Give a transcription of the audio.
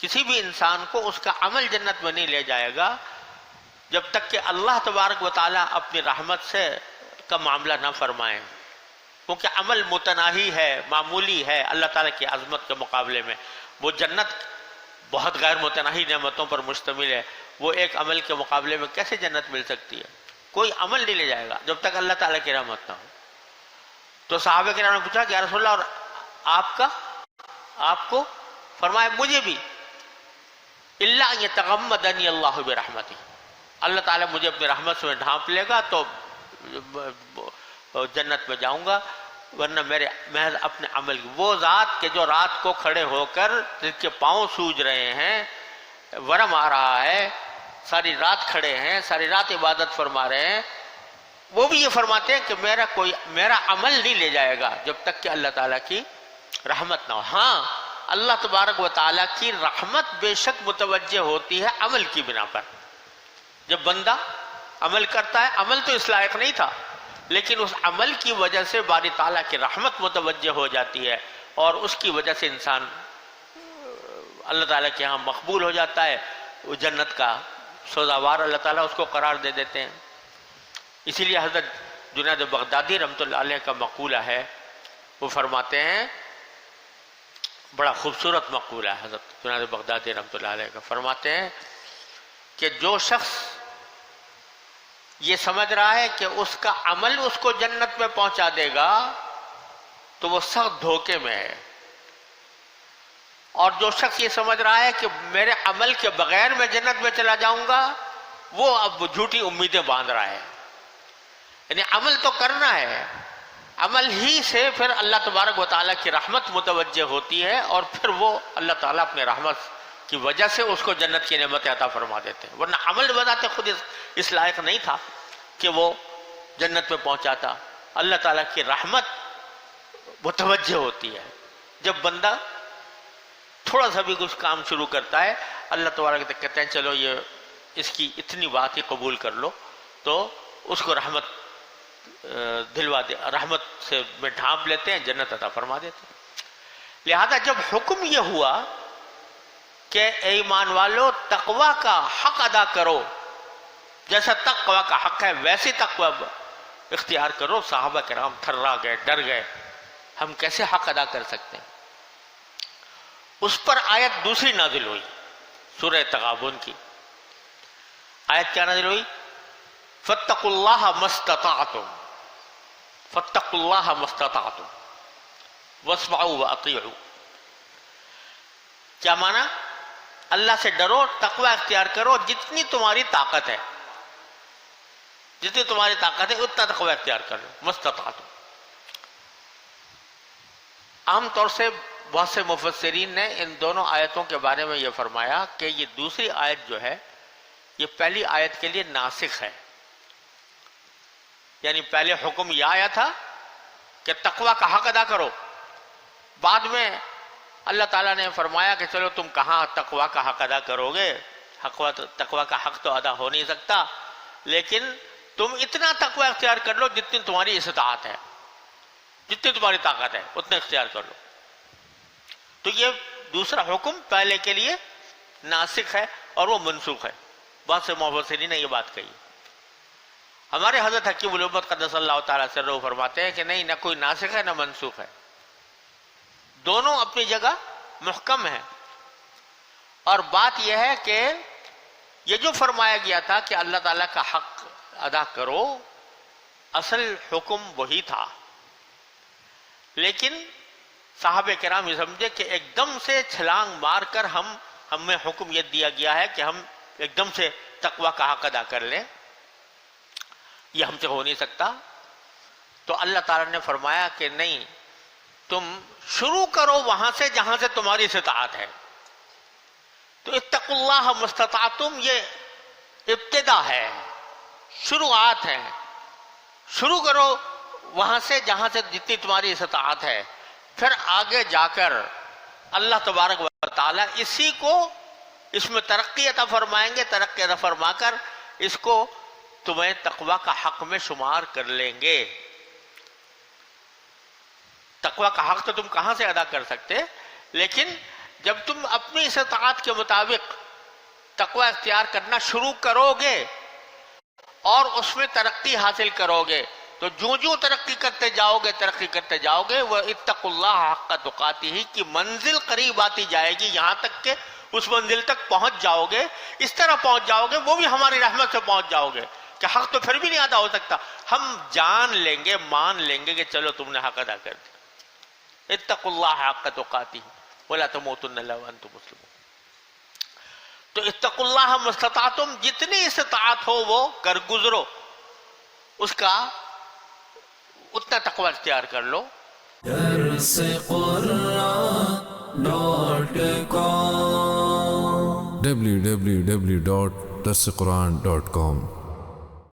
کسی بھی انسان کو اس کا عمل جنت میں نہیں لے جائے گا جب تک کہ اللہ تبارک و تعالیٰ اپنی رحمت سے کا معاملہ نہ فرمائیں، کیونکہ عمل متناہی ہے، معمولی ہے اللہ تعالیٰ کی عظمت کے مقابلے میں۔ وہ جنت بہت غیر متناہی نعمتوں پر مشتمل ہے، وہ ایک عمل کے مقابلے میں کیسے جنت مل سکتی ہے؟ کوئی عمل نہیں لے جائے گا جب تک اللہ تعالیٰ کی رحمت نہ ہو۔ تو صحابہ کرام نے پوچھا کہ یا رسول اللہ، اور آپ کو؟ فرمایا مجھے بھی، الا ان یتغمدنی اللہ برحمتہ، اللہ تعالیٰ مجھے اپنی رحمت سے ڈھانپ لے گا تو جنت میں جاؤں گا، ورنہ میرے محض اپنے عمل کی۔ وہ ذات کہ جو رات کو کھڑے ہو کر جن کے پاؤں سوج رہے ہیں، ورم آ رہا ہے، ساری رات کھڑے ہیں، ساری رات عبادت فرما رہے ہیں، وہ بھی یہ فرماتے ہیں کہ میرا عمل نہیں لے جائے گا جب تک کہ اللہ تعالیٰ کی رحمت نہ ہو۔ ہاں، اللہ تبارک و تعالیٰ کی رحمت بے شک متوجہ ہوتی ہے عمل کی بنا پر۔ جب بندہ عمل کرتا ہے، عمل تو اس لائق نہیں تھا، لیکن اس عمل کی وجہ سے باری تعالیٰ کی رحمت متوجہ ہو جاتی ہے، اور اس کی وجہ سے انسان اللہ تعالیٰ کے ہاں مقبول ہو جاتا ہے، وہ جنت کا سزاوار اللہ تعالیٰ اس کو قرار دے دیتے ہیں۔ اسی لیے حضرت جنید بغدادی رحمۃ اللہ علیہ کا مقولہ ہے، وہ فرماتے ہیں، بڑا خوبصورت مقولہ ہے حضرت جنید بغدادی رحمۃ اللہ علیہ کا، فرماتے ہیں کہ جو شخص یہ سمجھ رہا ہے کہ اس کا عمل اس کو جنت میں پہنچا دے گا تو وہ سخت دھوکے میں ہے، اور جو شخص یہ سمجھ رہا ہے کہ میرے عمل کے بغیر میں جنت میں چلا جاؤں گا، وہ اب جھوٹی امیدیں باندھ رہا ہے۔ یعنی عمل تو کرنا ہے، عمل ہی سے پھر اللہ تبارک و تعالیٰ کی رحمت متوجہ ہوتی ہے، اور پھر وہ اللہ تعالیٰ اپنے رحمت کی وجہ سے اس کو جنت کی نعمت عطا فرما دیتے ہیں، ورنہ عمل بذات خود اس لائق نہیں تھا کہ وہ جنت میں پہنچاتا۔ اللہ تعالیٰ کی رحمت متوجہ ہوتی ہے، جب بندہ تھوڑا سا بھی کچھ کام شروع کرتا ہے، اللہ تبارک کہتے ہیں چلو یہ اس کی اتنی بات ہی قبول کر لو، تو اس کو رحمت دلوا دے، رحمت سے میں ڈھانپ لیتے ہیں، جنت عطا فرما دیتے ہیں۔ لہذا جب حکم یہ ہوا کہ اے ایمان والو تقوی کا حق ادا کرو، جیسا تقوی کا حق ہے ویسے تقوی اختیار کرو، صحابہ کرام تھرا گئے، ڈر گئے، ہم کیسے حق ادا کر سکتے ہیں؟ اس پر آیت دوسری نازل ہوئی، سورہ تغابن کی آیت کیا نازل ہوئی؟ فاتقوا اللہ ما استطعتم، فاتقوا اللہ ما استطعتم واسمعوا واطیعوا۔ کیا معنی؟ اللہ سے ڈرو، تقوی اختیار کرو، جتنی تمہاری طاقت ہے، جتنی تمہاری طاقت ہے اتنا تقوی اختیار کرو، ما استطعتم۔ عام طور سے بہت سے مفسرین نے ان دونوں آیتوں کے بارے میں یہ فرمایا کہ یہ دوسری آیت جو ہے یہ پہلی آیت کے لیے ناسخ ہے، یعنی پہلے حکم یہ آیا تھا کہ تقوی کا حق ادا کرو، بعد میں اللہ تعالیٰ نے فرمایا کہ چلو تم کہاں تقوی کا حق ادا کرو گے، تقوی کا حق تو ادا ہو نہیں سکتا، لیکن تم اتنا تقوی اختیار کر لو جتنی تمہاری استطاعت ہے، جتنی تمہاری طاقت ہے اتنا اختیار کر لو۔ تو یہ دوسرا حکم پہلے کے لیے ناسخ ہے اور وہ منسوخ ہے۔ بہت سے مفسرین نے یہ بات کہی۔ ہمارے حضرت حکیم الامت قدس اللہ تعالیٰ سرہ فرماتے ہیں کہ نہیں، نہ کوئی ناسخ ہے نہ منسوخ ہے، دونوں اپنی جگہ محکم ہیں۔ اور بات یہ ہے کہ یہ جو فرمایا گیا تھا کہ اللہ تعالیٰ کا حق ادا کرو، اصل حکم وہی تھا، لیکن صحابہ کرام یہ سمجھے کہ ایک دم سے چھلانگ مار کر ہمیں حکم یہ دیا گیا ہے کہ ہم ایک دم سے تقوی کا حق ادا کر لیں، یہ ہم سے ہو نہیں سکتا۔ تو اللہ تعالیٰ نے فرمایا کہ نہیں، تم شروع کرو وہاں سے جہاں سے تمہاری استطاعت ہے۔ تو اتقوا اللہ ما استطعتم یہ ابتدا ہے، شروعات ہے، شروع کرو وہاں سے جہاں سے جتنی تمہاری استطاعت ہے، پھر آگے جا کر اللہ تبارک و تعالیٰ اسی کو اس میں ترقی عطا فرمائیں گے، ترقی عطا فرما کر اس کو تمہیں تقوی کا حق میں شمار کر لیں گے۔ تقوی کا حق تو تم کہاں سے ادا کر سکتے، لیکن جب تم اپنی استطاعت کے مطابق تقوی اختیار کرنا شروع کرو گے اور اس میں ترقی حاصل کرو گے تو جو ترقی کرتے جاؤ گے وہ اتقوا اللہ حق تقاتہ کی منزل قریب آتی جائے گی، یہاں تک کہ اس منزل تک پہنچ جاؤ گے. اس طرح پہنچ جاؤ گے، وہ بھی ہماری رحمت سے پہنچ جاؤ گے کہ حق تو پھر بھی نہیں ادا ہو سکتا، ہم جان لیں گے، مان لیں گے کہ چلو تم نے حق ادا کر دیا. اتقوا اللہ حق تقاتہ ولا تموتن الا وانتم مسلمون. تو اتقوا اللہ مستطعتم، جتنی استطاعت ہو وہ کر گزرو، اس کا اتنا تقوی اختیار کر لو. درس قرآن www.درسقرآن.com